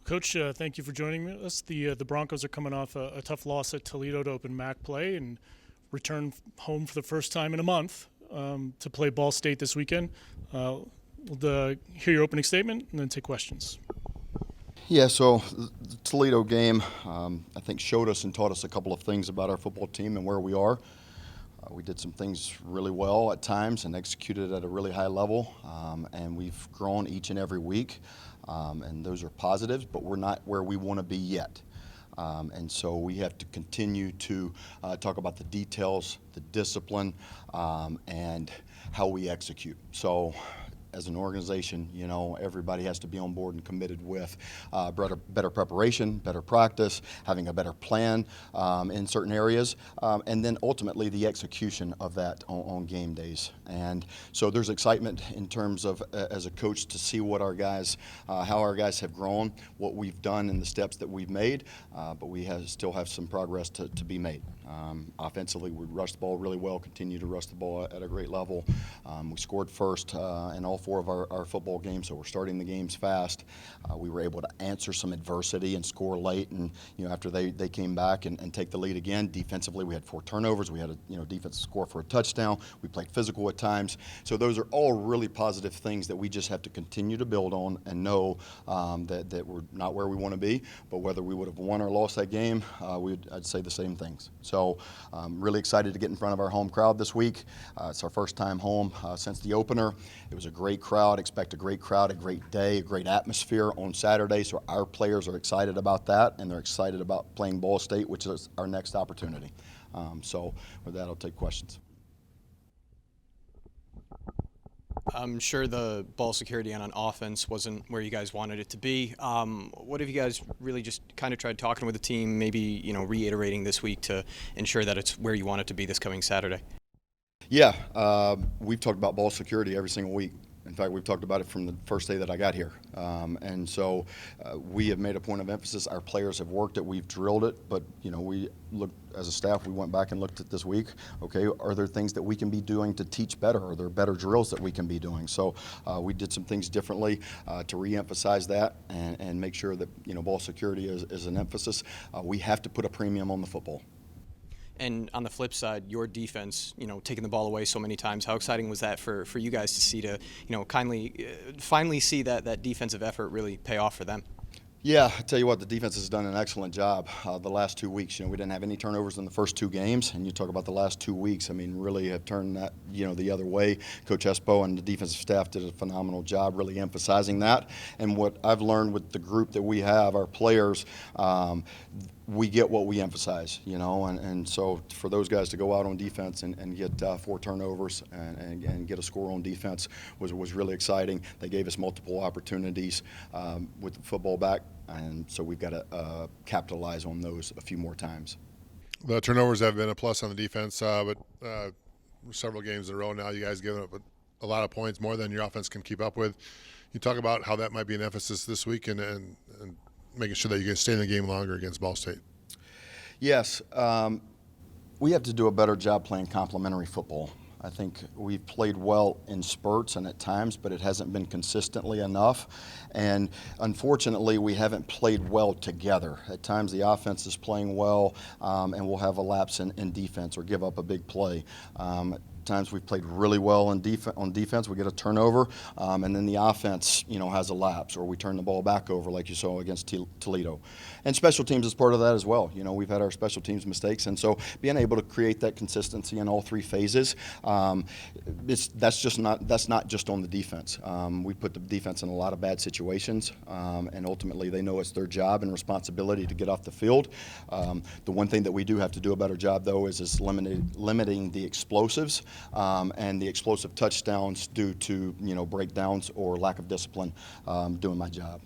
Coach, thank you for joining us. The Broncos are coming off a tough loss at Toledo to open MAC play and return home for the first time in a month to play Ball State this weekend. We'll hear your opening statement and then take questions. Yeah, so the Toledo game, I think, showed us and taught us a couple of things about our football team and where we are. We did some things really well at times and executed at a really high level, and we've grown each and every week, and those are positives, but we're not where we want to be yet. And so we have to continue to talk about the details, the discipline, and how we execute. So as an organization, you know, everybody has to be on board and committed with better preparation, better practice, having a better plan in certain areas, and then ultimately the execution of that on game days. And so there's excitement in terms of, as a coach, to see what our guys, how our guys have grown, what we've done and the steps that we've made, but we still have some progress to be made. Offensively, we rushed the ball really well, continue to rush the ball at a great level. We scored first in all four of our football games, so we're starting the games fast. We were able to answer some adversity and score late, and after they came back and take the lead again. Defensively, we had 4 turnovers. We had a defensive score for a touchdown. We played physical at times. So those are all really positive things that we just have to continue to build on and know that we're not where we want to be. But whether we would have won or lost that game, I'd say the same things. So really excited to get in front of our home crowd this week. It's our first time home since the opener. It was a great crowd. Expect a great crowd, a great day, a great atmosphere on Saturday. So our players are excited about that, and they're excited about playing Ball State, which is our next opportunity. So with that, I'll take questions. I'm sure the ball security on offense wasn't where you guys wanted it to be. What have you guys really just kind of tried talking with the team, maybe reiterating this week to ensure that it's where you want it to be this coming Saturday? Yeah, we've talked about ball security every single week. In fact, we've talked about it from the first day that I got here. And so we have made a point of emphasis. Our players have worked it. We've drilled it. But, we looked as a staff, we went back and looked at this week. Okay, are there things that we can be doing to teach better? Are there better drills that we can be doing? So we did some things differently to reemphasize that and make sure that, ball security is an emphasis. We have to put a premium on the football. And on the flip side, your defense, taking the ball away so many times, how exciting was that for you guys to see, to, finally see that defensive effort really pay off for them? Yeah, I tell you what, the defense has done an excellent job the last 2 weeks. We didn't have any turnovers in the first 2 games, and you talk about the last 2 weeks. I mean, really have turned that, the other way. Coach Espo and the defensive staff did a phenomenal job really emphasizing that. And what I've learned with the group that we have, our players, we get what we emphasize, and so for those guys to go out on defense and get 4 turnovers and get a score on defense was really exciting. They gave us multiple opportunities with the football back, and so we've got to capitalize on those a few more times. The turnovers have been a plus on the defense, but several games in a row now, you guys giving up a lot of points, more than your offense can keep up with. You talk about how that might be an emphasis this week and making sure that you can stay in the game longer against Ball State. Yes, we have to do a better job playing complementary football. I think we've played well in spurts and at times, but it hasn't been consistently enough. And unfortunately, we haven't played well together. At times, the offense is playing well, and we'll have a lapse in defense or give up a big play. Times we've played really well on defense, we get a turnover, and then the offense, has a lapse, or we turn the ball back over like you saw against Toledo. And special teams is part of that as well. We've had our special teams mistakes, and so being able to create that consistency in all 3 phases, that's not just on the defense. We put the defense in a lot of bad situations, and ultimately they know it's their job and responsibility to get off the field. The one thing that we do have to do a better job, though, is limiting the explosives. And the explosive touchdowns due to breakdowns or lack of discipline, doing my job.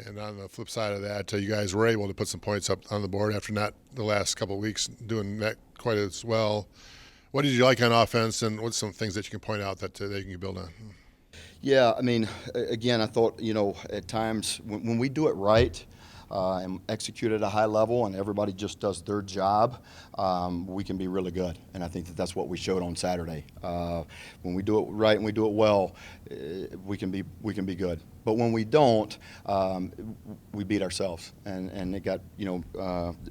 And on the flip side of that, you guys were able to put some points up on the board after not the last couple of weeks doing that quite as well. What did you like on offense, and what's some things that you can point out that they can build on? Yeah, I mean, again, I thought, at times when we do it right, and execute at a high level and everybody just does their job, we can be really good. And I think that's what we showed on Saturday. When we do it right and we do it well, we can be good. But when we don't, we beat ourselves, and it got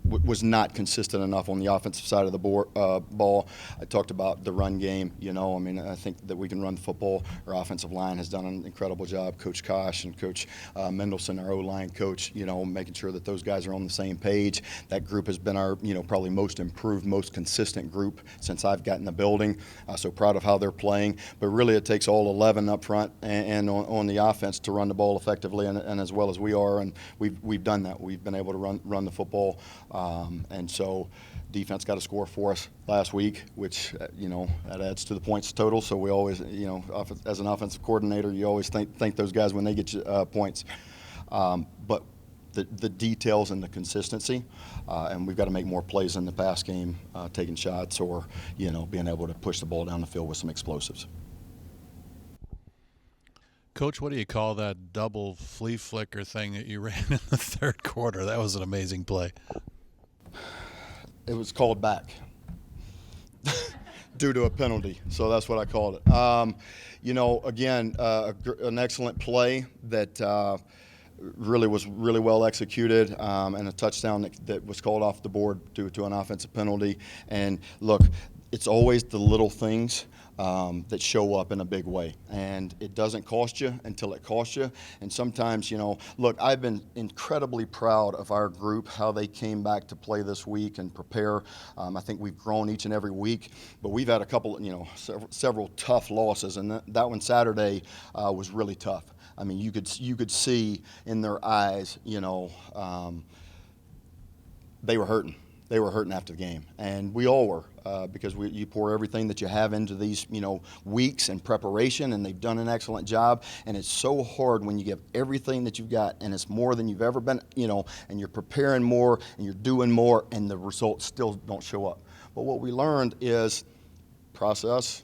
was not consistent enough on the offensive side of the ball. I talked about the run game. I think that we can run the football. Our offensive line has done an incredible job. Coach Kosh and Coach Mendelson, our O-line coach, making sure that those guys are on the same page. That group has been our probably most improved, most consistent group since I've gotten the building. So proud of how they're playing. But really, it takes all 11 up front and on the offense to run the ball effectively and as well as we are, and we've done that. We've been able to run the football, and so defense got a score for us last week, which that adds to the points total. So we always, as an offensive coordinator, you always thank those guys when they get you points. But the details and the consistency, and we've got to make more plays in the pass game, taking shots or being able to push the ball down the field with some explosives. Coach, what do you call that double flea flicker thing that you ran in the third quarter? That was an amazing play. It was called back due to a penalty, so that's what I called it. Again, an excellent play that really was really well executed, and a touchdown that was called off the board due to an offensive penalty. And look, it's always the little things that show up in a big way, and it doesn't cost you until it costs you. And sometimes, look, I've been incredibly proud of our group, how they came back to play this week and prepare. I think we've grown each and every week, but we've had a couple, several tough losses, and that one Saturday was really tough. I mean, you could see in their eyes, they were hurting. They were hurting after the game, and we all were, because you pour everything that you have into these, weeks in preparation, and they've done an excellent job. And it's so hard when you give everything that you've got, and it's more than you've ever been, and you're preparing more, and you're doing more, and the results still don't show up. But what we learned is process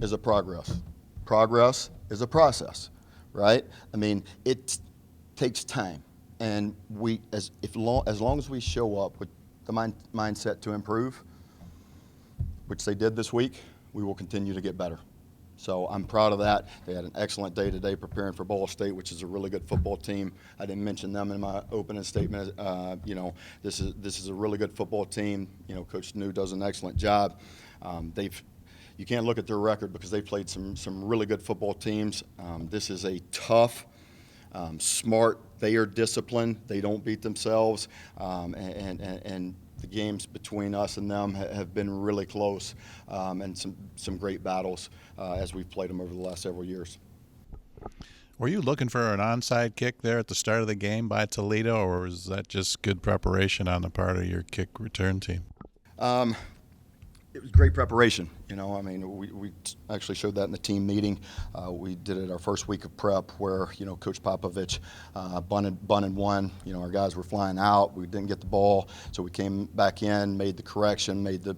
is a progress. Progress is a process, right? I mean, it takes time, and as long as we show up with the mindset to improve, which they did this week, we will continue to get better. So I'm proud of that. They had an excellent day today preparing for Ball State, which is a really good football team. I didn't mention them in my opening statement. This is a really good football team. Coach New does an excellent job. You can't look at their record because they played some really good football teams. This is a tough, smart. They are disciplined. They don't beat themselves, and the games between us and them have been really close, and some great battles as we've played them over the last several years. Were you looking for an onside kick there at the start of the game by Toledo, or was that just good preparation on the part of your kick return team? It was great preparation. We actually showed that in the team meeting. We did it our first week of prep where, Coach Popovich bunted one. Our guys were flying out. We didn't get the ball, so we came back in, made the correction, made the,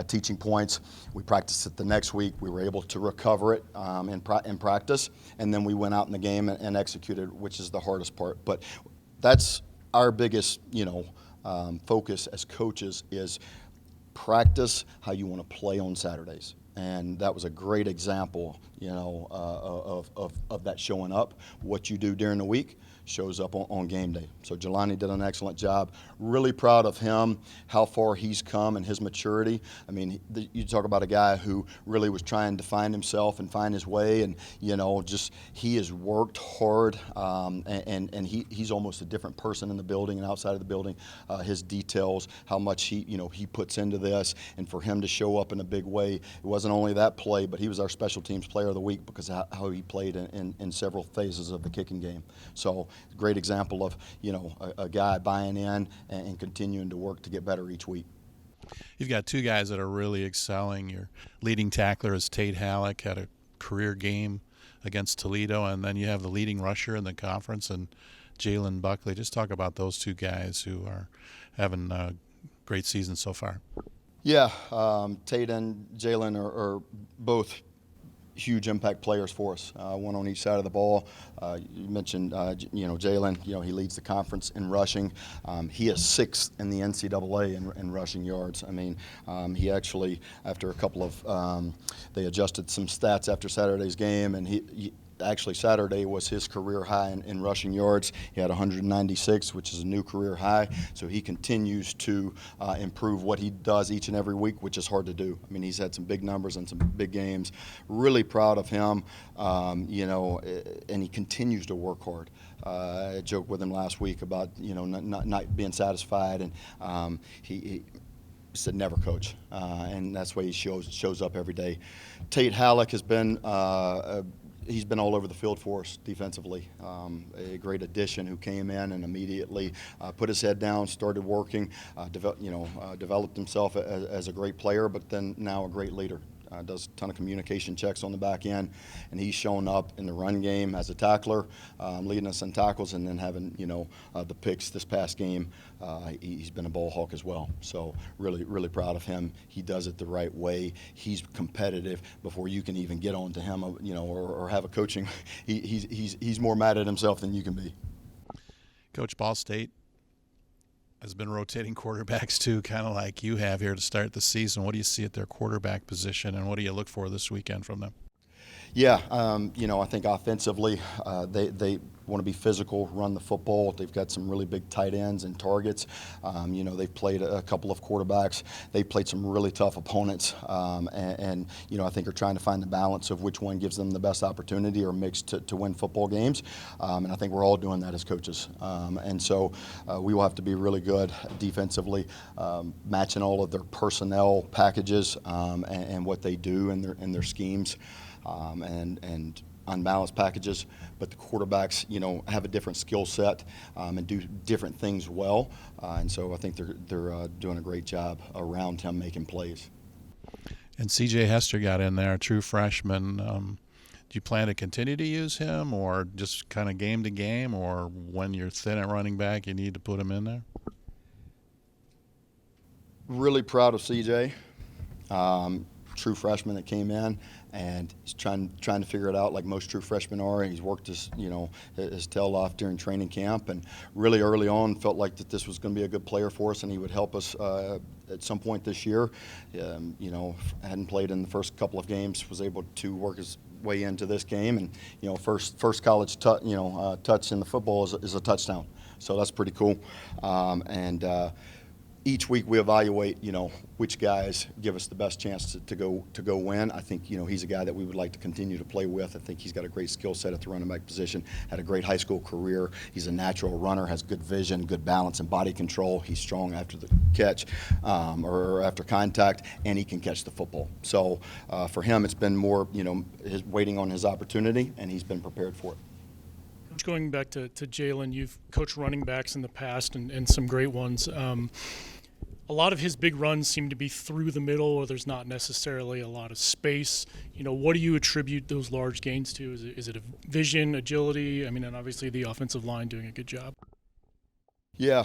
teaching points. We practiced it the next week. We were able to recover it in practice, and then we went out in the game and executed, which is the hardest part. But that's our biggest, focus as coaches is practice how you want to play on Saturdays. And that was a great example, of that showing up. What you do during the week shows up on game day. So Jelani did an excellent job. Really proud of him, how far he's come and his maturity. I mean, you talk about a guy who really was trying to find himself and find his way, and he has worked hard, and he's almost a different person in the building and outside of the building. His details, how much he puts into this, and for him to show up in a big way. It wasn't only that play, but he was our special teams player of the week because of how he played in several phases of the kicking game. So great example of a guy buying in and continuing to work to get better each week. You've got two guys that are really excelling. Your leading tackler is Tate Halleck, had a career game against Toledo, and then you have the leading rusher in the conference, and Jalen Buckley. Just talk about those two guys who are having a great season so far. Yeah, Tate and Jalen are both huge impact players for us, one on each side of the ball. You mentioned, Jalen, he leads the conference in rushing. He is sixth in the NCAA in rushing yards. I mean, he actually, after a couple of, they adjusted some stats after Saturday's game, and actually Saturday was his career high in rushing yards. He had 196, which is a new career high. So he continues to improve what he does each and every week, which is hard to do. I mean, he's had some big numbers and some big games. Really proud of him, and he continues to work hard. I joked with him last week about not being satisfied, and he said never, coach, and that's why he shows up every day. Tate Halleck has been he's been all over the field for us defensively. A great addition who came in and immediately put his head down, started working, developed himself as a great player, but then now a great leader. Does a ton of communication checks on the back end, and he's shown up in the run game as a tackler, leading us in tackles, and then having the picks this past game. He's been a ball hawk as well. So really proud of him. He does it the right way. He's competitive before you can even get on to him, or have a coaching. He's more mad at himself than you can be. Coach, Ball State has been rotating quarterbacks too, kind of like you have here to start the season. What do you see at their quarterback position, and what do you look for this weekend from them? Yeah, I think offensively they want to be physical, run the football. They've got some really big tight ends and targets. They've played a couple of quarterbacks. They've played some really tough opponents, and I think are trying to find the balance of which one gives them the best opportunity or mix to win football games. And I think we're all doing that as coaches. And so we will have to be really good defensively, matching all of their personnel packages and what they do in their schemes. And unbalanced packages, but the quarterbacks, have a different skill set and do different things well, and so I think they're doing a great job around him making plays. And C.J. Hester got in there, a true freshman. Do you plan to continue to use him, or just kind of game to game, or when you're thin at running back, you need to put him in there? Really proud of C.J. True freshman that came in, and he's trying to figure it out like most true freshmen are. He's worked his tail off during training camp, and really early on felt like that this was going to be a good player for us, and he would help us at some point this year. Hadn't played in the first couple of games, was able to work his way into this game, and first college touch in the football is a touchdown, so that's pretty cool. Each week we evaluate, which guys give us the best chance to go win. I think, he's a guy that we would like to continue to play with. I think he's got a great skill set at the running back position, had a great high school career. He's a natural runner, has good vision, good balance and body control. He's strong after the catch or after contact, and he can catch the football. So for him, it's been more, his waiting on his opportunity, and he's been prepared for it. Going back to Jalen, you've coached running backs in the past and some great ones. A lot of his big runs seem to be through the middle, or there's not necessarily a lot of space. What do you attribute those large gains to? Is it a vision, agility? I mean, and obviously the offensive line doing a good job. Yeah.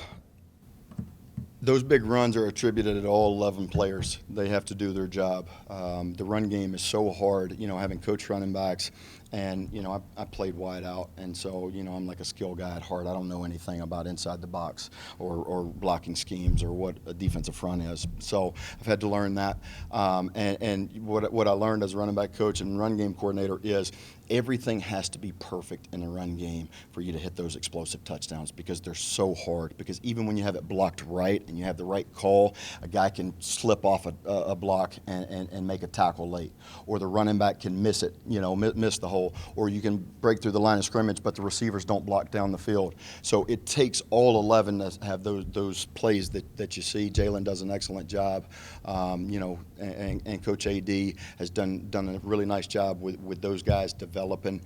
Those big runs are attributed to all 11 players. They have to do their job. The run game is so hard, having coached running backs. And, I played wide out, and so, I'm like a skill guy at heart. I don't know anything about inside the box or blocking schemes or what a defensive front is. So I've had to learn that. And what I learned as a running back coach and run game coordinator is everything has to be perfect in the run game for you to hit those explosive touchdowns, because they're so hard. Because even when you have it blocked right and you have the right call, a guy can slip off a block and make a tackle late, or the running back can miss it, miss the hole, or you can break through the line of scrimmage, but the receivers don't block down the field. So it takes all 11 to have those plays that you see. Jalen does an excellent job, and Coach AD has done a really nice job with those guys developing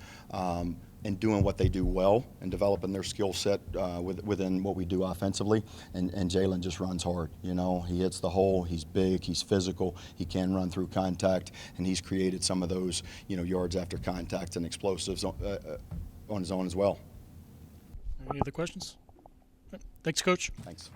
and doing what they do well and developing their skill set within what we do offensively. And Jalen just runs hard. He hits the hole. He's big. He's physical. He can run through contact, and he's created some of those yards after contact and explosives on his own as well. Any other questions? Thanks, Coach. Thanks.